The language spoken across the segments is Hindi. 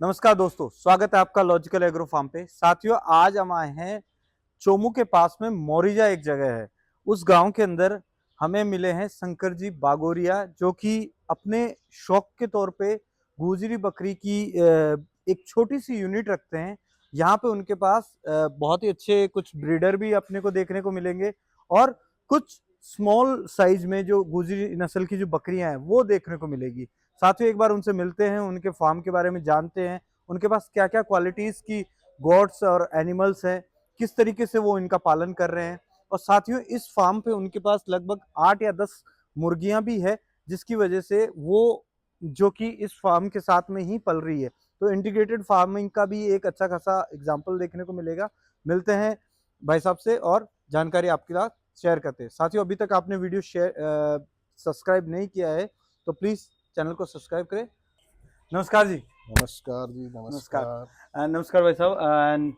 नमस्कार दोस्तों, स्वागत है आपका लॉजिकल एग्रो फार्म पे। साथियों, आज हम आए हैं चोमू के पास में मोरिजा एक जगह है। उस गांव के अंदर हमें मिले हैं शंकर जी बागोरिया, जो कि अपने शौक के तौर पे गुजरी बकरी की एक छोटी सी यूनिट रखते हैं। यहाँ पे उनके पास बहुत ही अच्छे कुछ ब्रीडर भी अपने को देखने को मिलेंगे और कुछ स्मॉल साइज में जो गुजरी नस्ल की जो बकरियां हैं वो देखने को मिलेगी। साथियों, एक बार उनसे मिलते हैं, उनके फार्म के बारे में जानते हैं, उनके पास क्या क्या क्वालिटीज की गोड्स और एनिमल्स हैं, किस तरीके से वो इनका पालन कर रहे हैं। और साथियों, इस फार्म पे उनके पास लगभग 8 या 10 मुर्गियां भी है, जिसकी वजह से वो जो कि इस फार्म के साथ में ही पल रही है। तो इंटीग्रेटेड फार्मिंग का भी एक अच्छा खासा एग्जाम्पल देखने को मिलेगा। मिलते हैं भाई साहब से और जानकारी आपके साथ शेयर करते हैं। साथियों, अभी तक आपने वीडियो शेयर सब्सक्राइब नहीं किया है तो प्लीज चैनल को सब्सक्राइब करें। नमस्कार जी। नमस्कार जी, नमस्कार। नमस्कार। नमस्कार भाई साहब।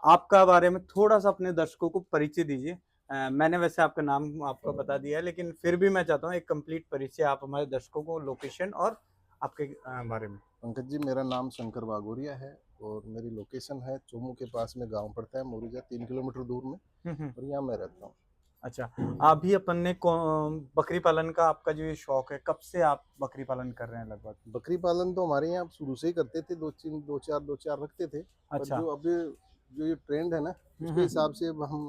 आपका बारे में थोड़ा सा अपने दर्शकों को परिचय दीजिए। मैंने वैसे आपका नाम आपको बता दिया है, लेकिन फिर भी मैं चाहता हूँ एक कंप्लीट परिचय आप हमारे दर्शकों को, लोकेशन और आपके बारे में। पंकज जी, मेरा नाम शंकर बागोरिया है और मेरी लोकेशन है चोमू के पास में गांव पड़ता है मोरिजा, 3 किलोमीटर दूर में। हम्म। और यहाँ मैं रहता हूँ। अच्छा, अभी अपन ने बकरी पालन का आपका जो ये शौक है, कब से आप बकरी पालन कर रहे हैं लगभग? बकरी पालन तो हमारे यहाँ शुरू से ही करते थे, दो चार रखते थे। पर अच्छा। जो अभी जो ये ट्रेंड है ना, उसके हिसाब से अब हम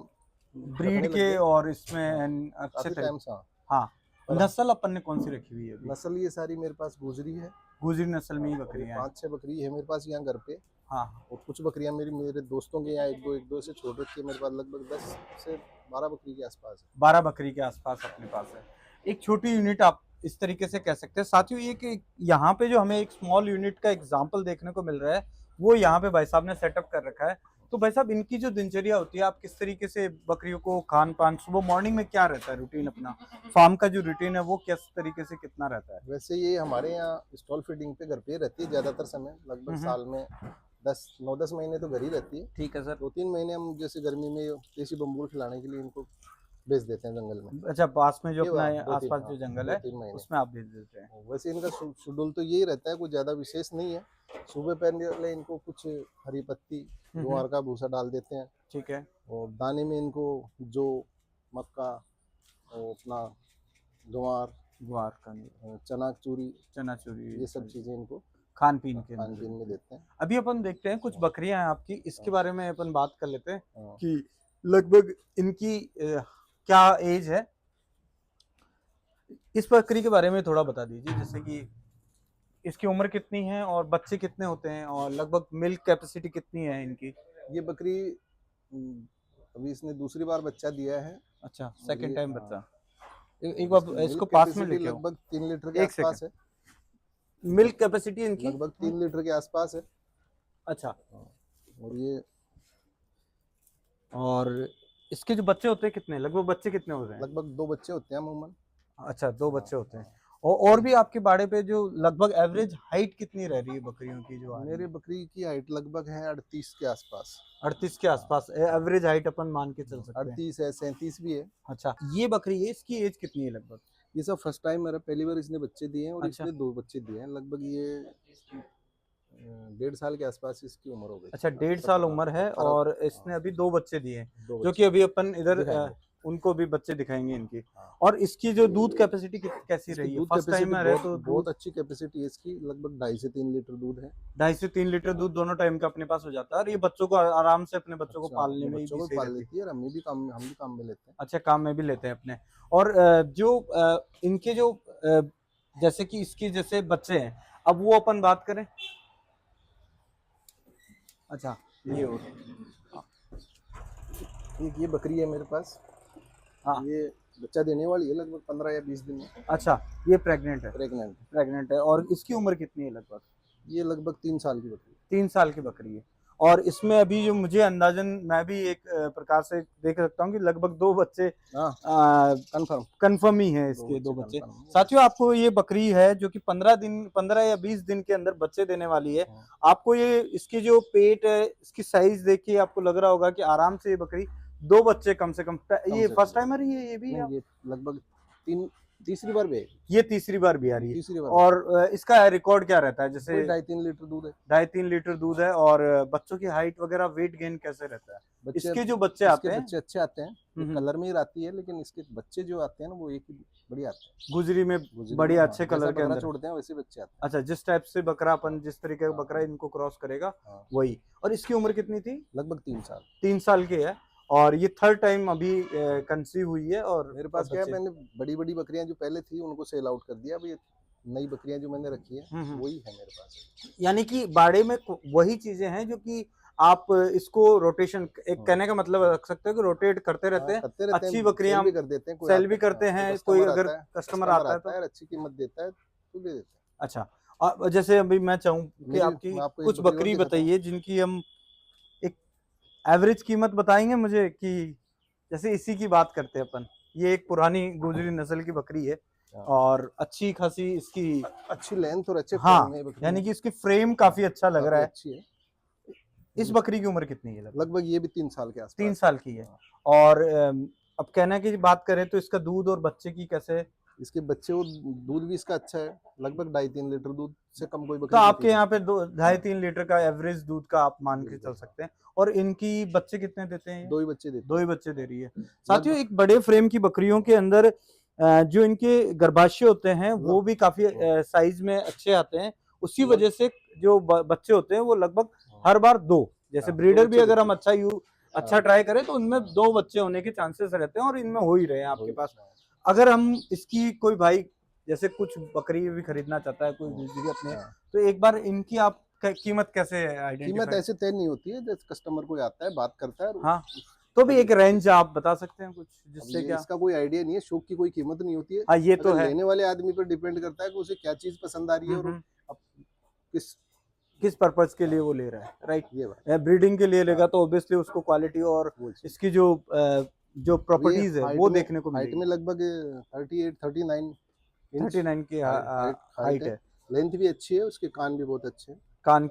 ब्रीड रखने लग के गए। और हाँ, इसमें अच्छे काफी टाइम से। तरीके। हाँ, हाँ। पर नस्ल अपन ने कौन सी रखी हुई है अभी? नस्ल ये सारी मेरे पास गुजरी है। गुजरी नस्ल में ही और ये बकरियां हैं। 5-6 बकरी है मेरे पास यहाँ घर पे। हाँ। और कुछ बकरियां मेरे दोस्तों के यहाँ एक दो से छोड़ रखी है। मेरे पास लगभग 10 से 12 बकरी के आसपास है। 12 बकरी के आसपास अपने पास है। एक छोटी यूनिट आप इस तरीके से कह सकते हैं। साथियों, ये कि यहाँ पे जो हमें एक स्मॉल यूनिट का एग्जाम्पल देखने को मिल रहा है, वो यहाँ पे भाई साहब ने सेटअप कर रखा है। तो भाई साहब, इनकी जो दिनचर्या होती है, आप किस तरीके से बकरियों को खान पान, सुबह मॉर्निंग में क्या रहता है रूटीन अपना? फार्म का जो रूटीन है वो किस तरीके से कितना रहता है? वैसे ये हमारे यहाँ स्टॉल फीडिंग पे घर पे ही रहती है ज़्यादातर समय। लगभग हम्म। साल में 9-10 महीने तो घर ही रहती है। ठीक है सर। 2-3 महीने हम जैसे गर्मी में देसी बम्बूल खिलाने के लिए इनको भेज देते हैं जंगल में। अच्छा, पास में जो ये अपना दो तीन आसपास हाँ जो जंगल दो है तीन महीने उसमें आप भेज देते हैं। वैसे इनका शेड्यूल तो यही रहता है, कुछ ज़्यादा विशेष नहीं है। सुबह पहले इनको कुछ हरी पत्ती, हम्म। ज्वार का भूसा डाल देते हैं। ठीक है। और दाने में इनको जो मक्का और अपना ज्वार, ग्वार का नहीं, चना चूरी, चना चूरी, ये सब चीज़ें इनको खान पीन के खान अंदर पीन में देते हैं। देते हैं। अभी अपन देखते हैं कुछ बकरियां हैं आपकी, इसके हाँ, बारे में अपन बात कर लेते हैं हाँ। कि लगभग इनकी क्या एज है। इस बकरी के बारे में थोड़ा बता दीजिए, जैसे कि इसकी उम्र कितनी है और बच्चे कितने होते हैं और लगभग मिल्क कैपेसिटी कितनी है इनकी? ये बकरी अभी इसने दूसरी बार बच्चा दिया है। अच्छा, और सेकंड ये टाइम बच्चा। एक इसकी बार मिल्क इसको पास में कैपेसिटी लेके आओ। लगभग 3 लीटर के एक सेकंड। आसपास है। मिल्क कैपेसिटी इनकी लगभग 3 लीटर के आसपास है। अच्छा। हाँ, और ये और इसके जो बच्चे होते हैं कितने, लगभग बच्चे कितने होते हैं? लगभग 2 बच्चे होते हैं अमूमन। अच्छा, 2 हाँ, बच्चे होते हैं। हाँ। और भी आपके बाड़े पे जो लगभग एवरेज हाइट कितनी रह रही है बकरियों की जो आ रही मेरी है? बकरी की हाइट लगभग है 38 के आसपास। 38 के आसपास एवरेज हाइट अपन मान के चल सकते हैं। 38 है, 37 भी है। अच्छा, ये बकरी है, इसकी एज कितनी है लगभग? ये सब फर्स्ट टाइम मेरा, पहली बार इसने बच्चे दिए हैं। और अच्छा। इसने 2 बच्चे दिए हैं। लगभग ये 1.5 साल के आसपास इसकी उम्र हो गई। 1.5 साल उम्र है 18। और हाँ, इसने अभी 2 बच्चे दिए हैं, दो जो कि बच्चे अभी अपन इधर दिखाएंगे। उनको भी बच्चे दिखाएंगे इनकी। हाँ, और इसकी जो दूध कैपेसिटी कैसी इसकी रही है? दूध फर्स्ट कैपेसिटी टाइमर है बहुत तो बहुत दूध अच्छी कैपेसिटी है इसकी। लगभग 2.5 से 3 लीटर दूध है। 2.5 से 3 लीटर दूध दोनों टाइम का अपने पास हो जाता है, और ये बच्चों को आराम से, अपने बच्चों को अच्छा, पालने अपने में बच्चों भी को सही पाल रहती है। लेती है और हम भी काम में लेते हैं। अच्छा, काम में भी लेते हैं अपने। और जो इनके जो जैसे कि इसके जैसे बच्चे हैं, अब वो अपन बात करें। अच्छा, ये हो। एक ये बकरी है मेरे पास। हाँ। ये बच्चा देने वाली है लगभग 15 या 20 दिन में। अच्छा, ये प्रेग्नेंट है? प्रेग्नेंट। प्रेग्नेंट है। और इसकी उम्र कितनी है लगभग? ये लगभग 3 साल की बकरी 3 साल की बकरी है। और इसमें अभी जो मुझे अंदाजन, मैं भी एक प्रकार से देख सकता हूँ कि लगभग 2 बच्चे है। हाँ, कंफर्म। कंफर्म ही है, दो इसके 2 बच्चे बच्चे। कंफर्म है। साथियों, आपको ये बकरी है जो कि 15 या 20 दिन के अंदर बच्चे देने वाली है। हाँ, आपको ये इसकी जो पेट है, इसकी साइज देखिए, आपको लग रहा होगा कि आराम से ये बकरी 2 बच्चे कम से कम। कम ये से फर्स्ट कम। टाइमर ही है ये भी नहीं, आप? ये लगभग तीन तीसरी बार भी है, ये तीसरी बार भी आ रही है। तीसरी बार। और इसका रिकॉर्ड क्या रहता है? जैसे कोई 2.5-3 लीटर दूध है। 2.5-3 लीटर दूध है। और बच्चों की हाइट वगैरह, वेट गेन कैसे रहता है? बच्चे इसके जो बच्चे इसके आते हैं, बच्चे अच्छे आते हैं, ये हम्म, कलर में ही रहती है, लेकिन इसके बच्चे जो आते हैं ना वो एक ही बढ़िया आते हैं। गुजरी में गुजरी बढ़िया में, अच्छे हाँ, कलर जैसा के बकरा अंदर। छोड़ते हैं वैसे बच्चे आते हैं। अच्छा, जिस टाइप से बकरा अपन, हाँ, जिस तरीके का हाँ, बकरा इनको क्रॉस करेगा हाँ, वही। और इसकी उम्र कितनी थी? लगभग 3 साल। 3 साल की है। और ये थर्ड टाइम अभी कंसीव हुई है। और मेरे पास क्या है, बच्चे, मैंने बड़ी-बड़ी बकरियां जो पहले थी उनको सेल आउट कर दिया। अब ये नई बकरियां जो मैंने रखी है वही है मेरे पास। यानी कि बाड़े में वही चीजें हैं जो कि आप इसको रोटेशन, एक कहने का मतलब रख सकते हो कि रोटेट करते रहते हैं। करते रहते अच्छी हैं, बकरियां सेल भी कर देते हैं, कोई सेल आता भी है, करते कोई हैं, कोई कस्टमर अगर आता है, कस्टमर आता है तो। और अच्छी कीमत देता है तो दे देते हैं। अच्छा, जैसे अभी मैं चाहूँ कि आपकी मैं आपको एक कुछ बकरी और बकरी दिखाता हूँ। बताइए जिनकी हम एक एवरेज कीमत बताएंगे मुझे, कि जैसे इसी की बात करते हैं अपन। ये एक पुरानी गुजरी नस्ल की बकरी है हाँ, और अच्छी खासी इसकी, अच्छी लेंथ और अच्छे हाँ, फ्रेम में बकरी यानी है। कि इसकी फ्रेम काफी अच्छा लग रहा काफी है। अच्छी है। इस बकरी की उम्र कितनी है लगभग? लगभग ये भी 3 साल के 3 आसपास है। साल की है। हाँ। और अब कहना की बात करें तो इसका दूध और बच्चे की कैसे? इसके बच्चे और दूध भी इसका अच्छा है, लगभग 2.5-3 लीटर दूध से कम कोई तो बकरी आपके देती यहाँ पे हाँ। 2.5-3 लीटर का एवरेज दूध का आप मान के चल सकते हैं। और इनकी बच्चे कितने देते हैं? 2 ही बच्चे देती 2 है। ही बच्चे दे रही है। साथियों, लगभग एक बड़े फ्रेम की बकरियों के अंदर जो इनके गर्भाशय होते हैं वो भी काफी साइज में अच्छे आते हैं। उसी वजह से जो बच्चे होते हैं वो लगभग हर बार 2, जैसे हाँ, 2 ब्रीडर भी बच्चे अगर देती हम है। अच्छा ट्राई करें तो उनमें 2 बच्चे होने के चांसेस रहते हैं, और इनमें हो ही रहे हैं आपके पास। हाँ। अगर हम इसकी कोई भाई जैसे कुछ बकरी भी खरीदना चाहता है कोई दूसरी अपने, हाँ। तो एक बार इनकी आप कीमत कैसे कीमत आइडेंटिफाई? ऐसे तय नहीं होती है, जैसे कस्टमर कोई आता है, बात करता है और हाँ, तो भी एक रेंज आप बता सकते हैं कुछ, अब जिससे ये क्या? इसका कोई आइडिया नहीं है, शौक की कोई कीमत नहीं होती है। हाँ, ये तो अगर है। लेने वाले आदमी पर डिपेंड करता है कि उसे क्या चीज़ पसंद आ रही है और हम्म, अब किस किस पर्पज के लिए वो ले रहा है, राइट? ये बात ब्रीडिंग के लिए लेगा हाँ, तो ऑब्वियसली उसको क्वालिटी और वो चीज़। इसकी जो अब ये प्रॉपर्टीज है वो देखने को हाइट में मिलेगी। लगभग 38-39 इंच 39 की हाइट हाइट हाइट है। है। लेंथ भी अच्छी है, उसके कान भी बहुत अच्छे हैं और कान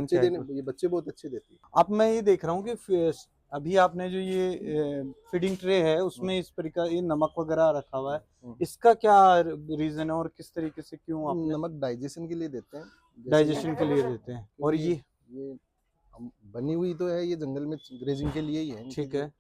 की हाइट। ये बच्चे बहुत अच्छे देती है। अब मैं ये देख रहा हूँ कि अभी आपने जो ये फीडिंग ट्रे है हुँ, उसमें इस प्रकार ये नमक वगैरह रखा हुआ है। हुँ। इसका क्या रीजन है और किस तरीके से क्यों आपने नमक डाइजेशन के लिए देते हैं। जैसे डाइजेशन के लिए देते हैं? और क्योंकि ये हम बनी हुई तो है, ये जंगल में ग्रेजिंग के लिए ही है इनके ठीक लिए। है।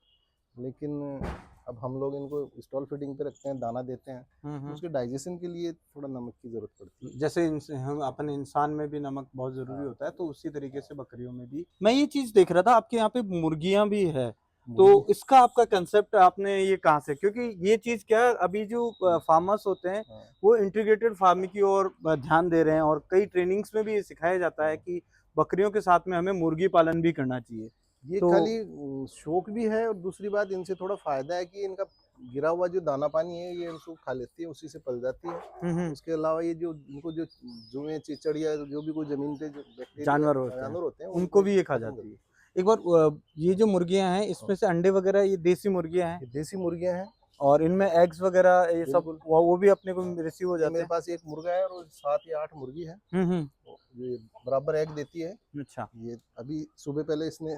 लेकिन अब हम लोग इनको स्टॉल फीडिंग पे रखते हैं, दाना देते हैं, तो उसके डाइजेशन के लिए थोड़ा नमक की ज़रूरत पड़ती है। जैसे हम अपन इंसान में भी नमक बहुत जरूरी हाँ, होता है, तो उसी तरीके से बकरियों में भी। मैं ये चीज देख रहा था, आपके यहाँ पे मुर्गियां भी है, तो मुर्गी इसका आपका कंसेप्ट आपने ये कहाँ से? क्योंकि ये चीज क्या है, अभी जो फार्मर्स होते हैं हाँ, वो इंटीग्रेटेड फार्मिंग की ओर ध्यान दे रहे हैं, और कई ट्रेनिंग्स में भी ये सिखाया जाता है हाँ। कि बकरियों के साथ में हमें मुर्गी पालन भी करना चाहिए। ये तो खाली शौक भी है और दूसरी बात इनसे थोड़ा फ़ायदा है कि इनका गिरा हुआ जो दाना पानी है ये उसको खा लेती है, उसी से पल जाती है। हम्म, उसके अलावा ये जो इनको जो जुएँ, चिचड़ या जो भी कोई ज़मीन पे जो बैक्टीरिया जानवर होते हैं जानवर होते हैं उनको उनको भी ये खा खत्म जाती करती है। एक बार ये जो मुर्गियां हैं है। इसमें से अंडे वगैरह, ये देसी मुर्गियां हैं ये देसी मुर्गियाँ हैं, और इनमें एग्स वगैरह ये सब बिल्कुल। वो भी अपने को हाँ, रिसीव हो ये जाते मेरे हैं। पास एक मुर्गा है और 7 या 8 मुर्गी है। हम्म। ये बराबर एग देती है। अच्छा ये अभी सुबह पहले इसने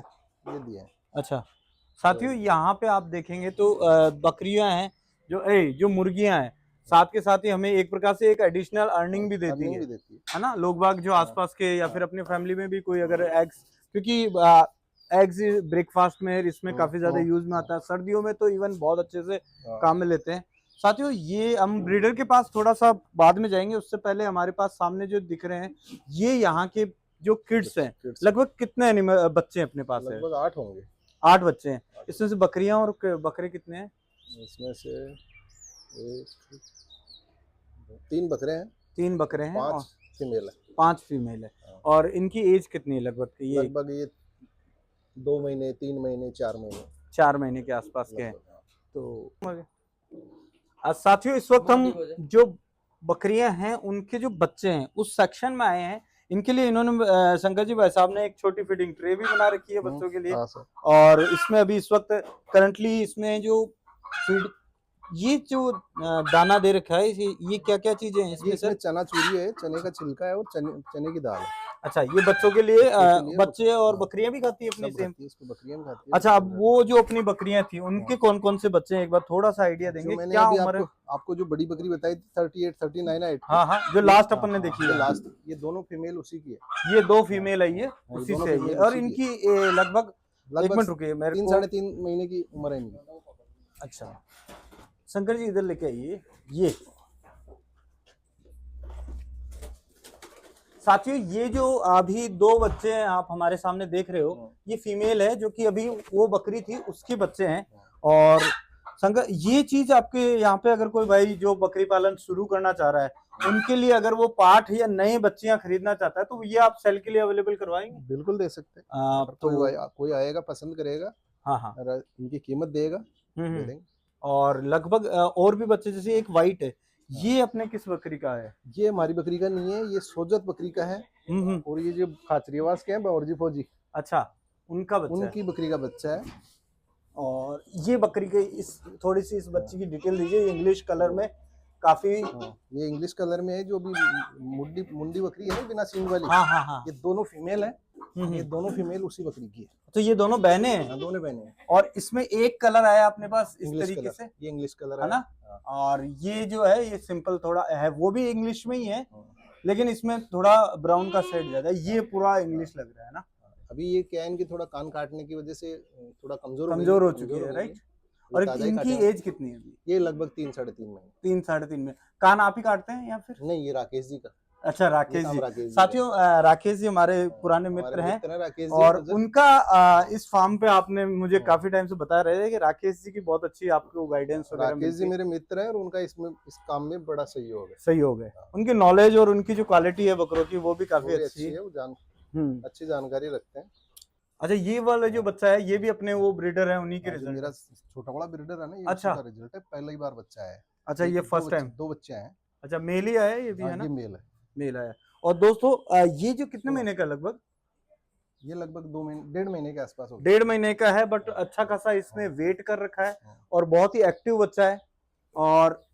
ये दिए हैं। अच्छा। साथियों, यहाँ पे आप देखेंगे तो बकरियां हैं, जो मुर्गियां हैं, साथ के साथ ही हमें एक प्रकार से एक एडिशनल अर्निंग भी देती अर्निंग भी देती है। है ना? लोग बाग जो हाँ, आसपास के या हाँ। फिर अपने फैमिली में भी कोई अगर एग्स, क्योंकि एग्स ब्रेकफास्ट में इसमें काफी ज्यादा यूज में आता है, सर्दियों में तो इवन बहुत अच्छे से हाँ। काम में लेते हैं। साथियों, ये हम ब्रीडर के पास थोड़ा सा बाद में जाएंगे, उससे पहले हमारे पास सामने जो दिख रहे हैं ये यहाँ के जो किड्स हैं, किड्स लगभग कितने एनिमल बच्चे अपने पास है? लगभग 8 होंगे। 8 बच्चे हैं। 8 इसमें से बकरियां और बकरे कितने हैं? इसमें से 1 3 बकरे हैं, 3 बकरे हैं 5 और फीमेल है। 5 फीमेल है। हाँ। और इनकी एज कितनी है लगभग? ये लगभग ये 2 महीने, 3 महीने, 4 महीने 4 महीने के आसपास के हैं। लगभग। हाँ। तो साथियों, इस वक्त हम जो बकरियां हैं उनके जो बच्चे हैं उस सेक्शन में आए हैं। इनके लिए इन्होंने शंकर जी भाई साहब ने एक छोटी फीडिंग ट्रे भी बना रखी है बच्चों के लिए। हाँ सर। और इसमें अभी इस वक्त करंटली इसमें जो फीड, ये जो दाना दे रखा है, ये क्या क्या चीजें हैं ये इसमें इसमें सर? चना चूरी है, चने का छिलका है और चने की दाल है। अच्छा, ये बच्चों के लिए बच्चों के लिए बच्चे और हाँ, बकरियां भी खाती है अपनी सब सेम? खाती है, इसको बकरियां भी खाती है, अच्छा, अब सब वो जो अपनी बकरियां थी उनके हाँ। कौन कौन से बच्चे हैं, एक बार थोड़ा सा आइडिया जो देंगे, मैंने क्या अभी उम्र आपको है? आपको जो बड़ी बकरी बताई थी 38 39 हाइट की, हाँ हाँ, जो ये लास्ट हाँ अपन ने हाँ देखी ये है, लास्ट, ये दोनों फीमेल उसी की है। ये दो हाँ फीमेल है, हाँ ये हाँ, ये उसी दोनों से है ये। फीमेल और उसी की है, इनकी लगभग, एक लगभग मिनट रुकिए मेरे तीन को। साढ़े तीन महीने की उम्र है इनकी। अच्छा, शंकर जी इधर लेके आइए। ये साथियों, ये जो अभी दो बच्चे हैं आप हमारे सामने देख रहे हो, हाँ, ये फीमेल है, जो कि अभी वो बकरी थी उसके बच्चे हैं। हाँ। और शंकर, ये चीज आपके यहाँ पे अगर कोई भाई जो बकरी पालन शुरू करना चाह रहा है, उनके लिए अगर वो पाठ या नई बच्चियां खरीदना चाहता है, तो ये आप सेल के लिए अवेलेबल करवाएंगे? बिल्कुल दे सकते हैं, अगर तो कोई आएगा पसंद करेगा, हाँ हाँ। अगर इनकी कीमत देगा दे हम्म। देंगे। और लगभग और भी बच्चे, जैसे एक वाइट है, हाँ, ये अपने किस बकरी का है? ये हमारी बकरी का नहीं है, ये सोजत बकरी का है। हम्म। और ये जो खाचरीवास के हैं बावर्जी फौजी, अच्छा, उनका बच्चा है। उनकी बकरी का बच्चा है। और ये बकरी के इस, थोड़ी सी इस बच्ची की डिटेल दीजिए, इंग्लिश कलर में काफी। हाँ, ये इंग्लिश कलर में है, जो भी मुंडी मुंडी बकरी है ना बिना सींग वाली, हाँ हाँ हाँ। ये दोनों फीमेल है, ये हम्म। दोनों फीमेल उसी बकरी की है। तो ये दोनों बहनें हैं। हाँ, दोनों बहनें हैं। और इसमें एक कलर आया अपने पास इस इंग्लिश तरीके कलर, से, ये इंग्लिश कलर है ना? हाँ, और ये जो है ये सिंपल थोड़ा है, वो भी इंग्लिश में ही है, हाँ, लेकिन इसमें थोड़ा ब्राउन का शेड ज्यादा है, ये पूरा इंग्लिश लग रहा है ना? हाँ। अभी ये क्या है, इनकी थोड़ा कान काटने की वजह से थोड़ा कमजोर हो चुकी है, गई राइट? ये और ताजा ही इनकी काटे हैं। एज कितनी है अभी? ये लगभग 3 साढ़े 3 महीने। 3 साढ़े 3 में कान आप ही काटते हैं या फिर? नहीं, ये राकेश जी का, अच्छा, ये राकेश काम जी। राकेश जी साथियों, राकेश जी हमारे का। पुराने हमारे मित्र हैं। मित्र हैं राकेश जी, और तो उनका इस फार्म पे आपने मुझे हाँ। काफी टाइम से बता रहे थे कि राकेश जी की बहुत अच्छी आपको गाइडेंस वगैरह राकेश जी मिलती है। मेरे मित्र हैं, और उनका इसमें इस काम में बड़ा सहयोग है। सहयोग है, हाँ। उनकी नॉलेज और उनकी जो क्वालिटी है बकरों की, वो भी वो काफी भी अच्छी है। है, वो अच्छी हम्म। जानकारी रखते हैं। अच्छा, ये वाला जो बच्चा है, ये भी अपने वो ब्रीडर है, उन्हीं के हाँ, जो रिजल्ट मेरा है? छोटा बड़ा ब्रीडर है ना, ये उसी अच्छा का रिजल्ट है, पहला ही बार बच्चा है। अच्छा, ये फर्स्ट टाइम? दो बच्चे हैं। अच्छा, मेल ही आया ये भी, हाँ, है ना? ये मेल है। मेल आया। और दोस्तों, ये जो कितने सुनो, महीने का लगभग? ये लगभग 2 महीने 1.5 महीने के आसपास होगा। 1.5 महीने का है, बट अच्छा खासा इसने हाँ, वेट कर रखा है, हाँ। और बहुत ही एक्टिव बच्चा है। और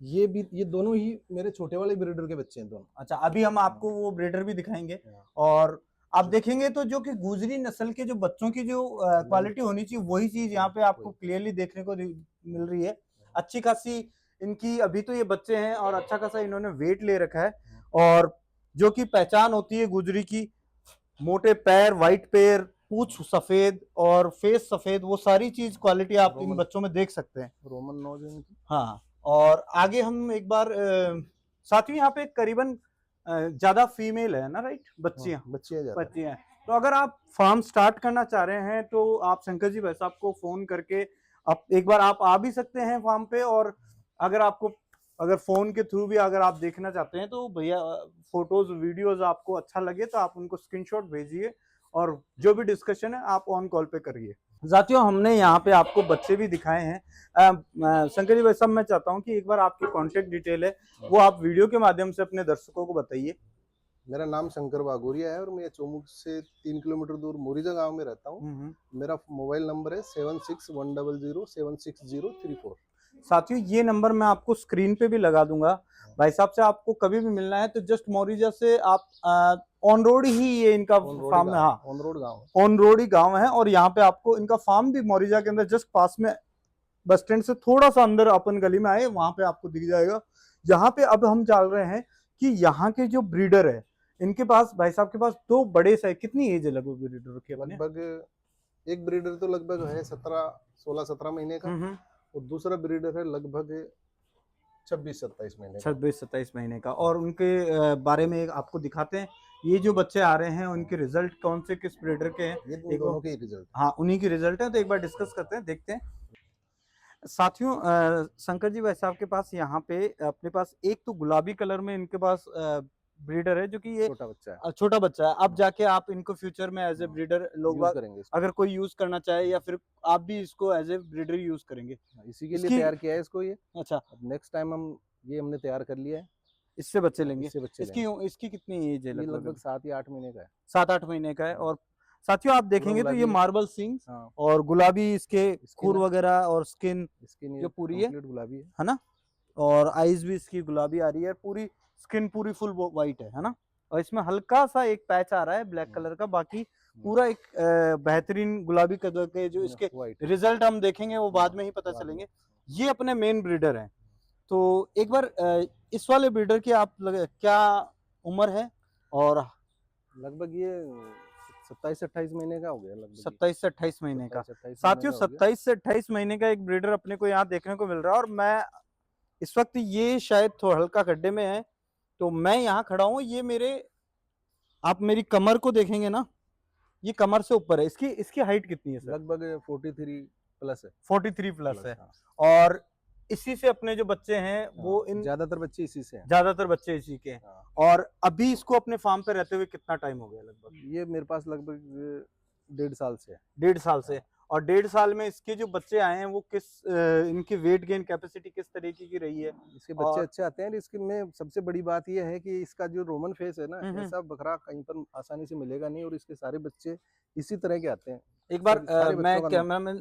ये दोनों ही मेरे छोटे वाले ब्रीडर के बच्चे हैं दोनों। अच्छा, अभी हम आपको वो ब्रीडर भी दिखाएंगे। हाँ। और आप देखेंगे तो जो कि गुजरी नस्ल के जो बच्चों की जो क्वालिटी होनी चाहिए, वही चीज यहाँ पे आपको क्लियरली देखने को मिल रही है। अच्छी खासी इनकी अभी तो ये बच्चे हैं, और अच्छा खासा इन्होंने वेट ले रखा है। और जो कि पहचान होती है गुजरी की, मोटे पैर, वाइट पैर, पूंछ सफेद और फेस सफेद, वो सारी चीज क्वालिटी आप इन बच्चों में देख सकते हैं। रोमन नोज है इनकी। हाँ। और आगे हम एक बार साथियों, यहाँ पे करीबन ज्यादा फीमेल है ना, राइट? बच्चियां बच्चियां ज्यादा। बच्चियां हैं। तो अगर आप फार्म स्टार्ट करना चाह रहे हैं, तो आप शंकर जी भाई साहब को फोन करके आप एक बार आप आ भी सकते हैं फार्म पे। और अगर आपको, अगर फोन के थ्रू भी अगर आप देखना चाहते हैं, तो भैया फोटोज वीडियोज आपको अच्छा लगे तो आप उनको स्क्रीनशॉट भेजिए, और जो भी डिस्कशन है आप ऑन कॉल पे करिए। साथियों, हमने यहाँ पे आपको बच्चे भी दिखाए हैं। शंकर जी भाई साहब, मैं चाहता हूँ कि एक बार आपकी कॉन्टेक्ट डिटेल है वो आप वीडियो के माध्यम से अपने दर्शकों को बताइए। मेरा नाम शंकर बागोरिया है, और मैं चोमुख से 3 किलोमीटर दूर मोरिजा गांव में रहता हूँ। मेरा मोबाइल नंबर है 7610076034। साथियों, ये नंबर मैं आपको स्क्रीन पे भी लगा दूंगा। भाई साहब से आपको कभी भी मिलना है तो जस्ट मोरिजा से आप ऑन रोड ही ये इनका फार्म है। हाँ, ऑन रोड गांव, ऑन रोड ही गांव है। और यहाँ पे आपको इनका फार्म भी मोरिजा के अंदर जस्ट पास में, बस स्टैंड से थोड़ा सा अंदर अपन गली में आए, वहां पे आपको दिख जाएगा। यहाँ पे अब हम चल रहे हैं कि यहाँ के जो ब्रीडर है, इनके पास, भाई साहब के पास दो बड़े से, कितनी एज है लगभग ब्रीडर की? लगभग एक ब्रीडर तो लगभग है 16-17 महीने का, और दूसरा ब्रीडर है लगभग 26-27 महीने का। 26-27 महीने का। और उनके बारे में आपको दिखाते हैं, ये जो बच्चे आ रहे हैं उनके रिजल्ट कौन से किस ब्रीडर के हैं, ये दोनों के रिजल्ट। हाँ, उन्हीं की रिजल्ट है। तो एक बार डिस्कस करते हैं, देखते हैं। साथियों, शंकर जी भाई साहब के पास यहाँ पे अपने पास एक तो गुलाबी कलर में इनके पास ब्रीडर है, जो कि ये छोटा बच्चा है। छोटा बच्चा है। अब जाके आप इनको फ्यूचर में एज ए ब्रीडर लोग करेंगे, अगर कोई यूज करना चाहे, या फिर आप भी इसको एज ए ब्रीडर यूज करेंगे, इसी के लिए तैयार किया है इसको ये। अच्छा, अब नेक्स्ट टाइम हमने तैयार कर लिया है, इससे बच्चे लेंगे। इससे बच्चे इसकी कितनी एज है? ये लगभग 7 या 8 महीने का है। 7-8 महीने का है। और साथियों, आप देखेंगे तो ये मार्बल सिंग और गुलाबी इसके खुर वगैरह, और स्किन जो पूरी है गुलाबी है ना? और आईज भी इसकी गुलाबी आ रही है, पूरी स्किन पूरी फुल वाइट है ना? और इसमें हल्का सा एक पैच आ रहा है ब्लैक कलर का, बाकी पूरा एक बेहतरीन गुलाबी कलर के जो इसके व्हाइट रिजल्ट हम देखेंगे वो बाद में ही पता बाद में। चलेंगे। ये अपने मेन ब्रीडर हैं। तो एक बार इस वाले ब्रीडर की आप क्या उम्र है? और लगभग ये 27 से 28 महीने का हो गया लगभग। 27 से 28 महीने का। 27 28 साथियों महीने का हो गया। 27 से 28 महीने का एक ब्रीडर अपने को यहाँ देखने को मिल रहा है, और मैं इस वक्त ये शायद थोड़ा हल्का गड्ढे में है, तो मैं यहाँ खड़ा हूँ। ये मेरे, आप मेरी कमर को देखेंगे ना, ये कमर से ऊपर है। इसकी इसकी हाइट कितनी है सर? लगभग 43 प्लस है। 43 प्लस है। हाँ। और इसी से अपने जो बच्चे हैं वो इन ज्यादातर बच्चे इसी से हैं। ज्यादातर बच्चे इसी के हैं। हाँ। और अभी इसको अपने फार्म पे रहते हुए कितना टाइम हो गया लगभग? ये मेरे पास लगभग 1.5 साल से है। 1.5 साल से। और 1.5 साल में इसके जो बच्चे आए हैं वो किस इनकी वेट गेन कैपेसिटी किस तरीके की रही है? इसके बच्चे अच्छे आते हैं। इसके में सबसे बड़ी बात यह है कि इसका जो रोमन फेस है ना, ऐसा बकरा कहीं पर आसानी से मिलेगा नहीं, और इसके सारे बच्चे इसी तरह के आते हैं। एक बार मैं का कैमरामैन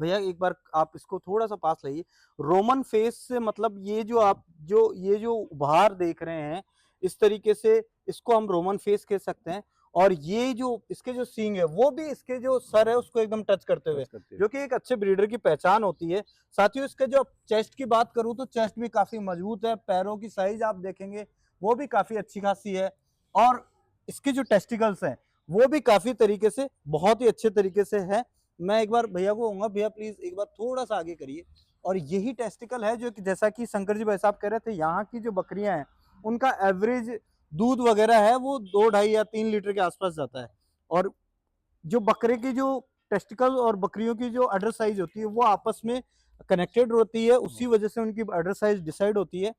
भैया एक बार आप इसको थोड़ा सा पास लाइए। रोमन फेस से मतलब ये जो आप जो उभार देख रहे हैं, इस तरीके से इसको हम रोमन फेस कह सकते हैं। और ये जो इसके जो सींग है वो भी इसके जो सर है उसको एकदम टच करते हुए, जो कि एक अच्छे ब्रीडर की पहचान होती है। साथियों इसके जो चेस्ट की बात करूं तो चेस्ट भी काफी मजबूत है। पैरों की साइज आप देखेंगे वो भी काफी अच्छी खासी है। और इसके जो टेस्टिकल्स हैं वो भी काफी तरीके से, बहुत ही अच्छे तरीके से है। मैं एक बार भैया को कहूंगा, भैया प्लीज एक बार थोड़ा सा आगे करिए। और यही टेस्टिकल है जो कि जैसा कि शंकर जी भाई साहब कह रहे थे, यहाँ की जो बकरियां हैं उनका एवरेज दूध वगैरह है वो 2 ढाई या 3 लीटर के आसपास जाता है। और जो बकरे की जो टेस्टिकल और बकरियों की जो अडर साइज होती है वो आपस में कनेक्टेड होती है, उसी वजह से उनकी अडर साइज डिसाइड होती है।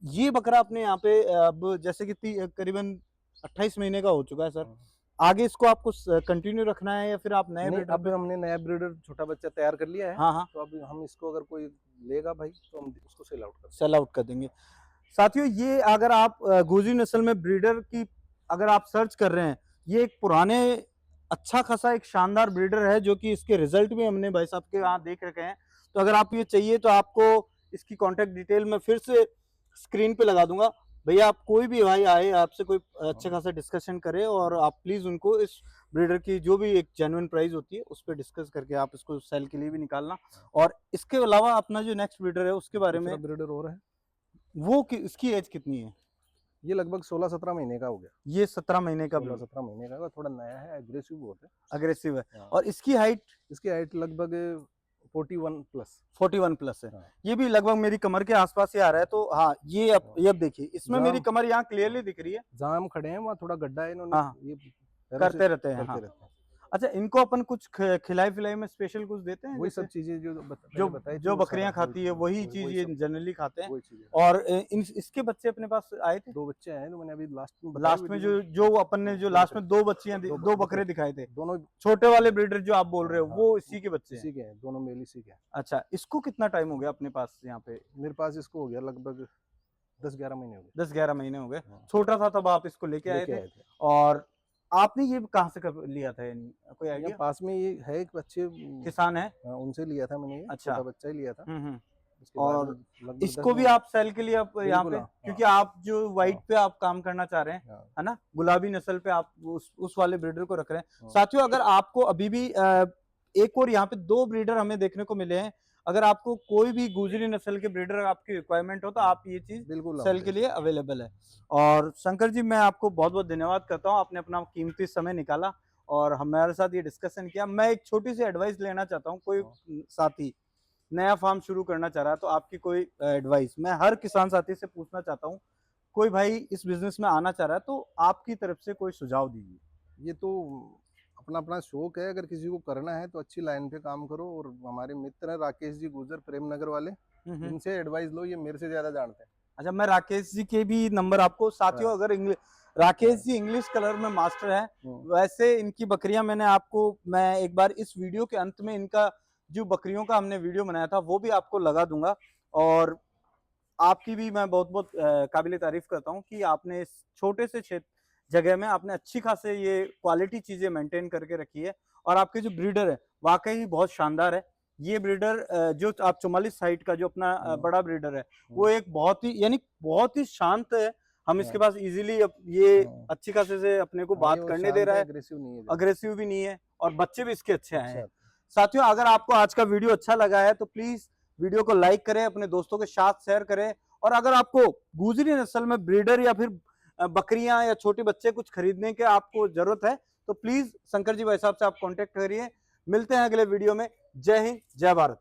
ये बकरा अपने यहाँ पे अब जैसे कि करीबन 28 महीने का हो चुका है सर। आगे इसको आपको कंटिन्यू रखना है या फिर आप नए ब्रीडर? अब हमने नया ब्रीडर छोटा बच्चा तैयार कर लिया है। हाँ हाँ, तो अब हम इसको अगर कोई लेगा भाई तो हम उसको सेल आउट कर देंगे। साथियों ये अगर आप गुजरी नस्ल में ब्रीडर की अगर आप सर्च कर रहे हैं, ये एक पुराने अच्छा खासा एक शानदार ब्रीडर है, जो कि इसके रिजल्ट भी हमने भाई साहब के यहाँ देख रखे हैं। तो अगर आप ये चाहिए तो आपको इसकी कॉन्टेक्ट डिटेल मैं फिर से स्क्रीन पे लगा दूंगा। भैया आप कोई भी भाई आए आपसे कोई अच्छे खासा डिस्कशन करे, और आप प्लीज उनको इस ब्रीडर की जो भी एक जेन्युइन प्राइस होती है उस पर डिस्कस करके आप इसको सेल के लिए भी निकालना। और इसके अलावा अपना जो नेक्स्ट ब्रीडर है उसके बारे में, ब्रीडर और है वो इसकी एज कितनी है? ये लगभग 16-17 महीने का हो गया। ये 17 महीने का, 16-17 महीने का, थोड़ा नया है, एग्रेसिव बहुत है। अग्रेसिव है। और इसकी हाइट? इसकी हाइट लगभग 41 प्लस। 41 प्लस है। हाँ। ये भी लगभग मेरी कमर के आसपास ही आ रहा है। तो हाँ, ये अब देखिए इसमें मेरी कमर यहाँ क्लियरली दिख रही है। जहाँ हम खड़े हैं वहाँ थोड़ा गड्ढा है, इन्होंने हाँ, ये करते रहते हैं। हाँ। अच्छा, इनको अपन कुछ खिलाई फिलाई में स्पेशल कुछ देते हैं? वही सब चीजें जो बकरियां खाती है वही चीज ये जनरली खाते हैं। चीजें। और इसके बच्चे अपने पास आए थे? 2 बच्चे आए, तो मैंने अभी लास्ट में जो अपन ने जो लास्ट में 2 बच्चियां 2 बकरे दिखाए थे, दोनों छोटे वाले ब्रीडर जो आप बोल रहे हो वो इसी के बच्चे हैं? इसी के हैं, दोनों मेल इसी के हैं। अच्छा, इसको कितना टाइम हो गया अपने पास यहाँ पे? मेरे पास इसको हो गया लगभग 10-11 महीने हो गए। 10-11 महीने हो गए। छोटा था तब आप इसको लेके आए थे। थे। और आपने ये कहाँ से कब लिया था, यानी कोई आइडिया? पास में ये है एक अच्छे किसान है, उनसे लिया था मैंने ये। अच्छा, छोटा बच्चा ही लिया था। और इसको भी आप सेल के लिए आप यहाँ पे, क्योंकि आप जो व्हाइट पे आप काम करना चाह रहे हैं, है ना, गुलाबी नस्ल पे आप उस वाले ब्रीडर को रख रहे हैं। साथियों अगर आपको अभी भी एक और यहाँ पे 2 ब्रीडर हमें देखने को मिले हैं, अगर आपको कोई भी गुजरी नस्ल के ब्रीडर आपकी रिक्वायरमेंट हो तो आप ये चीज बिल्कुल सेल के लिए अवेलेबल है। और शंकर जी मैं आपको बहुत बहुत धन्यवाद करता हूँ, आपने अपना कीमती समय निकाला और हमारे साथ ये डिस्कशन किया। मैं एक छोटी सी एडवाइस लेना चाहता हूँ, कोई साथी नया फार्म शुरू करना चाह रहा है तो आपकी कोई एडवाइस मैं हर किसान साथी से पूछना चाहता हूँ, कोई भाई इस बिजनेस में आना चाह रहा है तो आपकी तरफ से कोई सुझाव दीजिए। ये तो अपना अपना शौक है, अगर किसी को करना है तो अच्छी लाइन पे काम करो। और हमारे मित्र हैं राकेश जी गुजर प्रेम नगर वाले, इनसे एडवाइस लो, ये मेरे से ज्यादा जानते हैं। अच्छा, मैं राकेश जी के भी नंबर आपको, साथियों अगर राकेश जी इंग्लिश कलर में मास्टर है, वैसे इनकी बकरियां मैंने आपको, मैं एक बार इस वीडियो के अंत में इनका जो बकरियों का हमने वीडियो बनाया था वो भी आपको लगा दूंगा। और आपकी भी मैं बहुत बहुत काबिल तारीफ करता हूँ कि आपने इस छोटे से क्षेत्र जगह में आपने अच्छी खासे ये क्वालिटी चीजें मेंटेन करके रखी है। और आपके जो ब्रीडर है वाकई ही बहुत शानदार है। ये ब्रीडर जो आप 44 साइट का जो अपना बड़ा ब्रीडर है वो एक बहुत ही, यानी बहुत ही शांत है। हम इसके पास इजीली ये हाँ। अच्छी खासे से अपने को हाँ, बात ये वो करने दे शांत रहा है, अग्रेसिव नहीं है ज्यादा। अग्रेसिव भी नहीं है और बच्चे भी इसके अच्छे आए हैं। अच्छा। साथियों, अगर आपको आज का वीडियो अच्छा लगा है तो प्लीज वीडियो को लाइक करें, अपने दोस्तों के साथ शेयर करें, और अगर आपको गुजरी नस्ल में ब्रीडर या फिर बकरियां या छोटे बच्चे कुछ खरीदने के आपको जरूरत है तो प्लीज शंकर जी भाई साहब से आप कांटेक्ट करिए। मिलते हैं अगले वीडियो में। जय हिंद, जय भारत।